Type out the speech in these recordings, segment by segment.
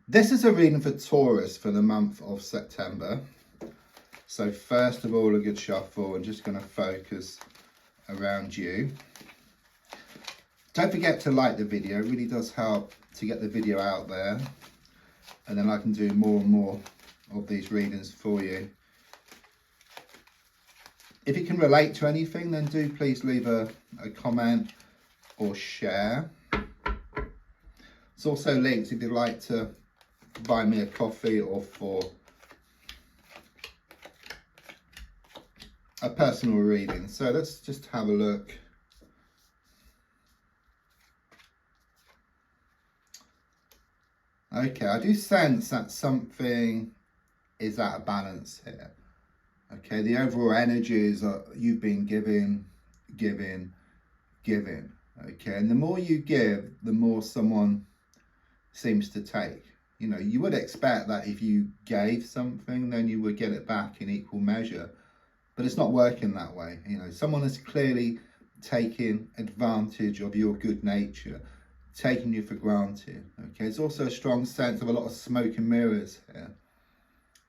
This is a reading for Taurus for the month of September. So first of all, a good shuffle. I'm just going to focus around you. Don't forget to like the video. It really does help to get the video out there. And then I can do more and more of these readings for you. If you can relate to anything, then do please leave a comment or share. There's also links if you'd like to buy me a coffee or for a personal reading. So let's just have a look. Okay, I do sense that something is out of balance here. Okay, the overall energies are you've been giving. Okay, and the more you give, the more someone seems to take. You know, you would expect that if you gave something, then you would get it back in equal measure. But it's not working that way. You know, someone is clearly taking advantage of your good nature, taking you for granted. Okay, it's also a strong sense of a lot of smoke and mirrors here.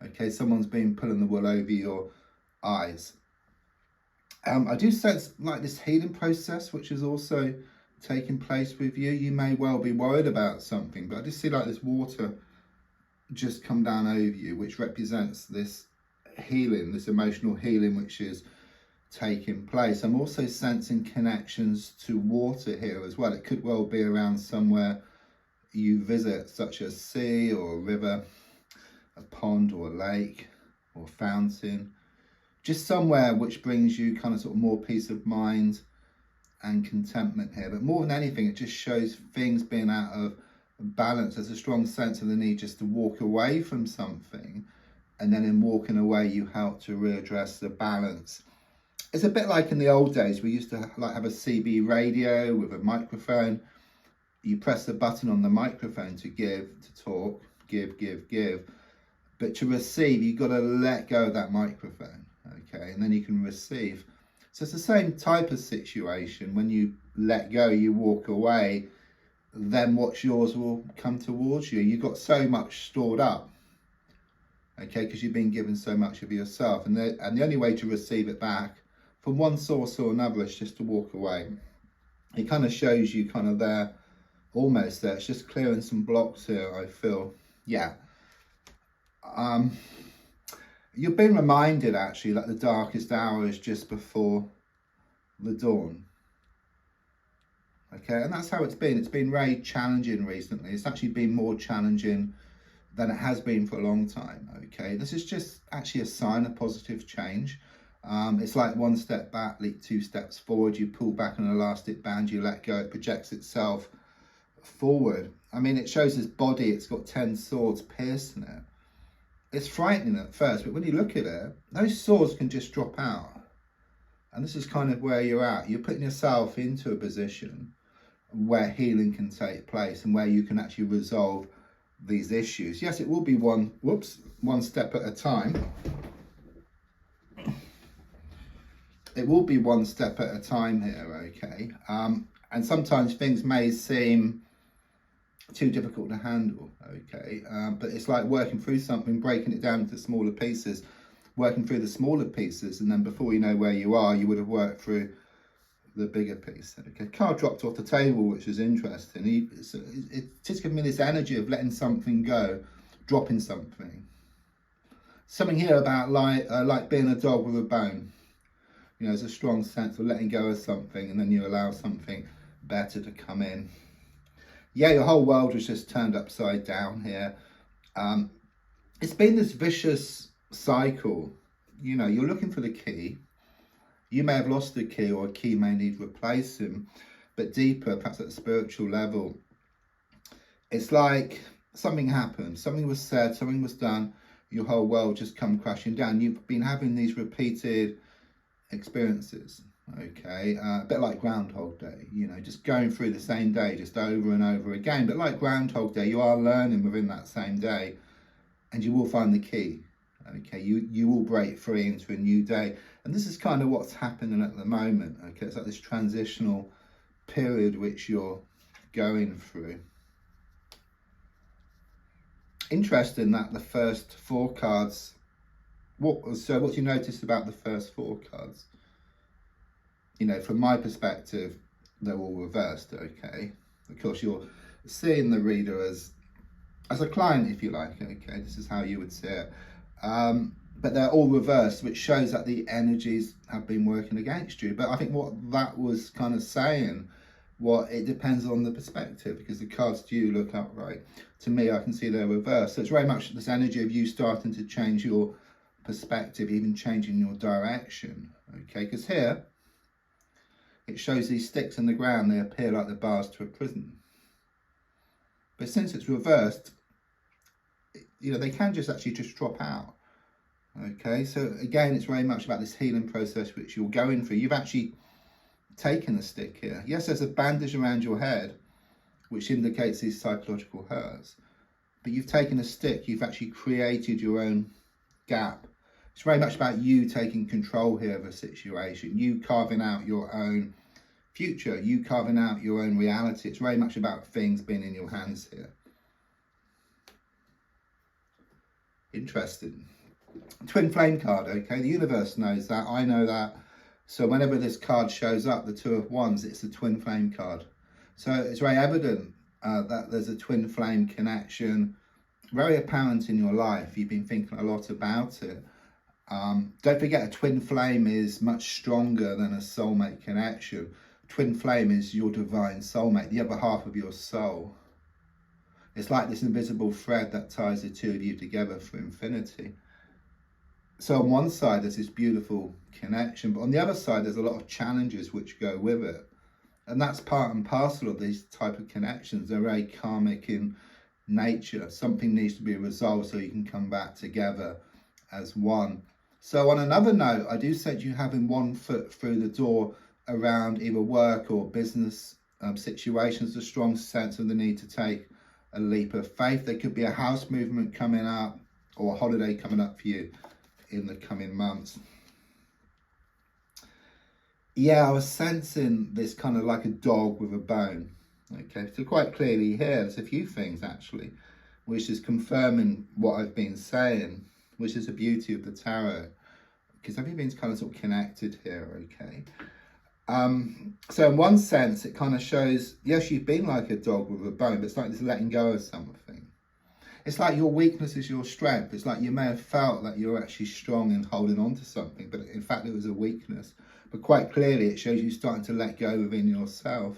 Okay, someone's been pulling the wool over your eyes. I do sense like this healing process, which is also taking place with you. You may well be worried about something, but I just see like this water just come down over you, which represents this healing, this emotional healing which is taking place. I'm also sensing connections to water here as well. It could well be around somewhere you visit, such as sea or a river, a pond or a lake or a fountain, just somewhere which brings you kind of sort of more peace of mind and contentment here. But more than anything, it just shows things being out of balance. There's a strong sense of the need just to walk away from something, and then in walking away you help to readdress the balance. It's a bit like in the old days, we used to have a CB radio with a microphone. You press the button on the microphone to give, to talk, give. But to receive, you've got to let go of that microphone, okay? And then you can receive. So it's the same type of situation. When you let go, you walk away, then what's yours will come towards you. You've got so much stored up, okay, because you've been given so much of yourself. And the only way to receive it back from one source or another is just to walk away. It kind of shows you kind of there, almost there. It's just clearing some blocks here, I feel. Yeah. You've been reminded actually that the darkest hour is just before the dawn. Okay, and that's how it's been. It's been very challenging recently. It's actually been more challenging than it has been for a long time. Okay, this is just actually a sign of positive change. It's like one step back, leap 2 steps forward. You pull back on an elastic band, you let go, it projects itself forward. I mean, it shows his body, it's got 10 swords piercing it. It's frightening at first, but when you look at it, those swords can just drop out. And this is kind of where you're at. You're putting yourself into a position where healing can take place and where you can actually resolve these issues. Yes, it will be one step at a time. It will be one step at a time here, okay? And sometimes things may seem too difficult to handle, okay? But it's like working through something, breaking it down into smaller pieces, working through the smaller pieces, and then before you know where you are, you would have worked through the bigger piece. Okay, card dropped off the table, which is interesting. It's just giving me this energy of letting something go, dropping something. Something here about like being a dog with a bone. You know, there's a strong sense of letting go of something, and then you allow something better to come in. Yeah, your whole world was just turned upside down here. It's been this vicious cycle. You know, you're looking for the key. You may have lost the key, or a key may need replacing. But deeper, perhaps at the spiritual level, it's like something happened. Something was said, something was done. Your whole world just come crashing down. You've been having these repeated experiences, okay, a bit like Groundhog Day, you know, just going through the same day just over and over again. But like Groundhog Day, you are learning within that same day, and you will find the key, okay. You will break free into a new day, and this is kind of what's happening at the moment, okay. It's like this transitional period which you're going through. Interesting that the first 4 cards, what do you notice about the first 4 cards? You know, from my perspective, they're all reversed, okay? Of course, you're seeing the reader as a client, if you like, okay? This is how you would see it. But they're all reversed, which shows that the energies have been working against you. But I think what that was kind of saying, it depends on the perspective, because the cards do look upright. To me, I can see they're reversed. So it's very much this energy of you starting to change your perspective, even changing your direction, okay? Because here, it shows these sticks in the ground, they appear like the bars to a prison. But since it's reversed, you know, they can just actually just drop out. Okay, so again, it's very much about this healing process which you're going through. You've actually taken a stick here. Yes, there's a bandage around your head, which indicates these psychological hurts. But you've taken a stick, you've actually created your own gap. It's very much about you taking control here of a situation, you carving out your own future, you carving out your own reality. It's very much about things being in your hands here. Interesting. Twin flame card, okay? The universe knows that, I know that. So whenever this card shows up, the 2 of Wands, it's a twin flame card. So it's very evident that there's a twin flame connection, very apparent in your life. You've been thinking a lot about it. Don't forget, a twin flame is much stronger than a soulmate connection. Twin flame is your divine soulmate, the other half of your soul. It's like this invisible thread that ties the 2 of you together for infinity. So on one side, there's this beautiful connection, but on the other side, there's a lot of challenges which go with it. And that's part and parcel of these type of connections. They're very karmic in nature. Something needs to be resolved so you can come back together as one. So on another note, I do say you having one foot through the door around either work or business situations, a strong sense of the need to take a leap of faith. There could be a house movement coming up or a holiday coming up for you in the coming months. Yeah, I was sensing this kind of like a dog with a bone. Okay, so quite clearly here, there's a few things actually, which is confirming what I've been saying, which is the beauty of the tarot, because everything's kind of sort of connected here, okay? So in one sense, it kind of shows, yes, you've been like a dog with a bone, but it's like this letting go of something. It's like your weakness is your strength. It's like you may have felt that you're actually strong and holding on to something, but in fact it was a weakness. But quite clearly it shows you starting to let go within yourself.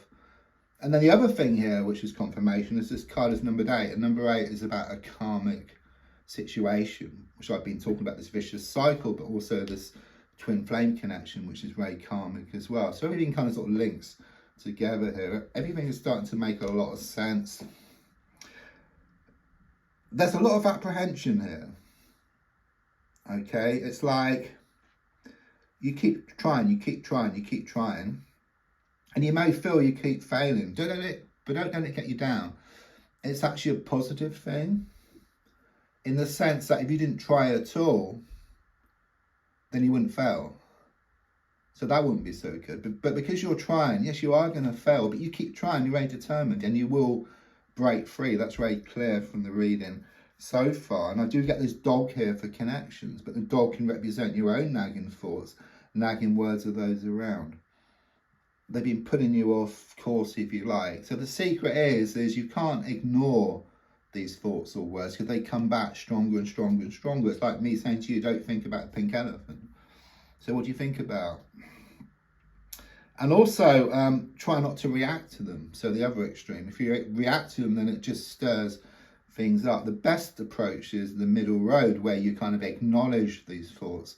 And then the other thing here, which is confirmation, is this card is number 8. And number 8 is about a karmic situation, which I've been talking about, this vicious cycle, but also this twin flame connection, which is very karmic as well. So everything kind of sort of links together here. Everything is starting to make a lot of sense. There's a lot of apprehension here. Okay, it's like you keep trying, you keep trying, you keep trying, and you may feel you keep failing. Don't let it get you down. It's actually a positive thing, in the sense that if you didn't try at all, then you wouldn't fail. So that wouldn't be so good. But because you're trying, yes, you are going to fail, but you keep trying, you're very determined, and you will break free. That's very clear from the reading so far. And I do get this dog here for connections, but the dog can represent your own nagging thoughts, nagging words of those around. They've been putting you off course, if you like. So the secret is you can't ignore these thoughts or words, because they come back stronger and stronger and stronger. It's like me saying to you, don't think about the pink elephant. So what do you think about? And also try not to react to them. So the other extreme, if you react to them, then it just stirs things up. The best approach is the middle road, where you kind of acknowledge these thoughts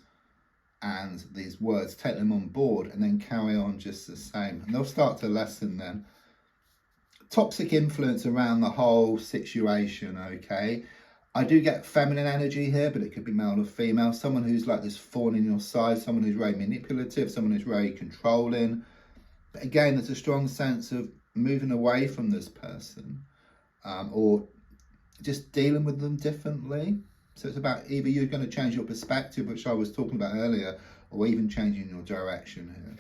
and these words, take them on board, and then carry on just the same. And they'll start to lessen then. Toxic influence around the whole situation, okay? I do get feminine energy here, but it could be male or female. Someone who's like this thorn in your side, someone who's very manipulative, someone who's very controlling. But again, there's a strong sense of moving away from this person, or just dealing with them differently. So it's about either you're going to change your perspective, which I was talking about earlier, or even changing your direction here.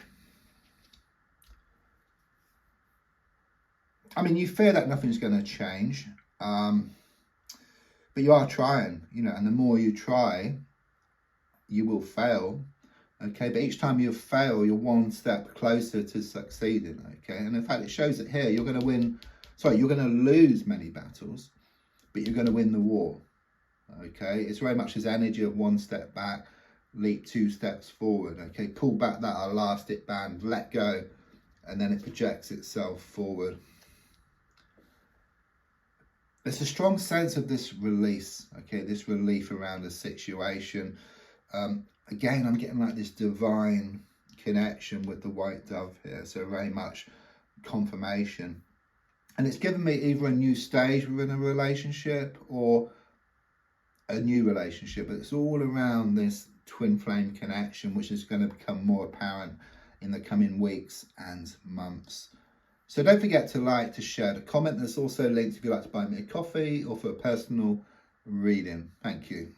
I mean, you fear that nothing's going to change. But you are trying, you know, and the more you try, you will fail. Okay, but each time you fail, you're one step closer to succeeding. Okay, and in fact, it shows it here. You're going to win. Sorry, you're going to lose many battles, but you're going to win the war. Okay, it's very much as energy of one step back, leap 2 steps forward. Okay, pull back that elastic band, let go, and then it projects itself forward. There's a strong sense of this release. Okay, this relief around a situation. Again, I'm getting like this divine connection with the white dove here, so very much confirmation. And it's given me either a new stage within a relationship or a new relationship. It's all around this twin flame connection, which is going to become more apparent in the coming weeks and months. So don't forget to like, to share, to comment. There's also links if you'd like to buy me a coffee or for a personal reading. Thank you.